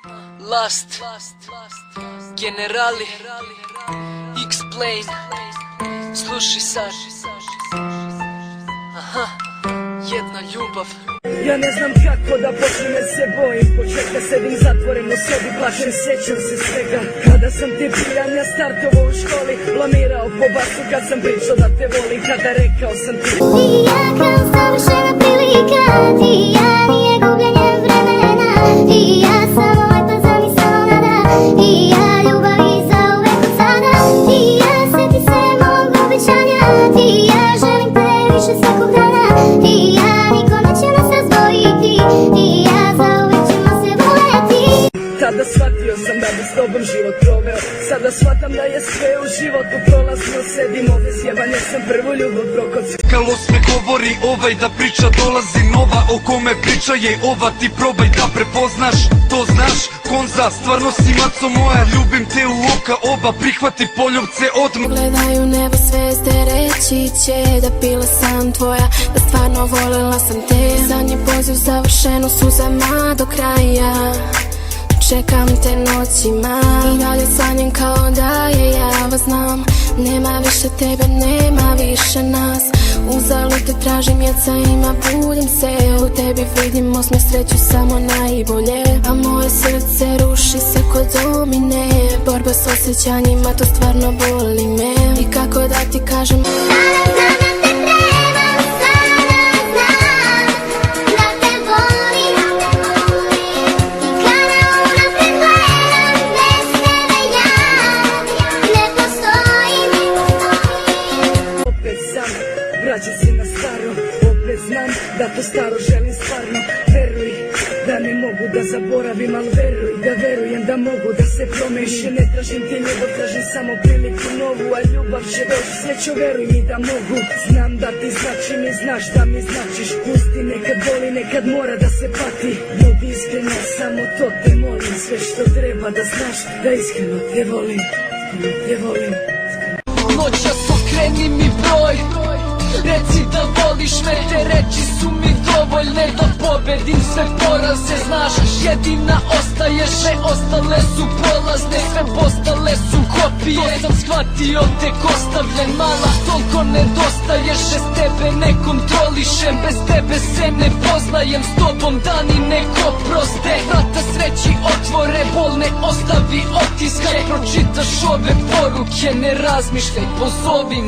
Last Generali X-Plane. Slušaj sad. Aha, jedna ljubav. Ja ne znam kako da počnem jer se bojim. Početka sedim zatvoren u sobi, plačem, sjećam se svega. Kada sam ti pijan, ja startovao u školi, blamirao po basu kad sam pričao da te volim. Kada rekao sam ti i ja kao savršena prilika, ti i ja nije gubljenje vremena, ti i ja samo lepa zamisao nada, ti i ja ljubavi za uvek od sada, ti i ja sjeti se mog obećanja, ti i ja želim te više svakog dana, ti i ja niko neće nas razdvojiti, ti i ja za uvek ćemo se voljeti. Tada shvatio sam da bi s tobom život proveo. Sada shvatam da je sve u životu prolazno. Sedim ovdje sjeban jer sam prvu ljubav prokocio. Kalo sve govori ovaj da priča dolazi nova. O kome priča je ova, ti probaj da prepoznaš. To znaš, Konza, stvarno si maco moja. Ljubim te u oka oba, prihvati poljubce odmah. Gledaju nebo zvijezde, reći će da bila sam tvoja, da stvarno voljela sam te. Zadnji poziv završen u suzama do kraja, čekam te noćima i dalje sanjam kao da je ja vas znam. Nema više tebe, nema više nas, uzalud te tražim jer ima budim se. U tebi vidim osmeh, sreću samo najbolje, a moje srce ruši se kod domine. Borba s osjećanjima, to stvarno boli me. I kako da ti kažem, vraćam se na staro, opet znam da to staro želim stvarno. Veruj da ne mogu da zaboravim, al veruj da verujem da mogu da se promeši. Ne tražim ti ljubav, tražim samo priliku novu, a ljubav će doći, srećo veruj mi da mogu. Znam da ti značim i znaš da mi značiš. Pusti, nekad boli, nekad mora da se pati. Budi iskreno, samo to te molim. Sve što treba da znaš, da iskreno te volim, iskreno te volim. Noćas okreni mi broj, reci da voliš me, te reči su mi dovoljne da pobedim sve poraze. Znaš, jedina ostaješ, sve ostale su prolazne, sve postale su kopije. To sam shvatio, tek ostavljen, mala, toliko nedostaješ. Bez tebe ne kontrolišem, bez tebe se ne poznajem, s tobom dani neko proste. Vrata sreći otvore, bolne ostavi otiskaj. Pročitaš ove poruke, ne razmišljaj, pozovim.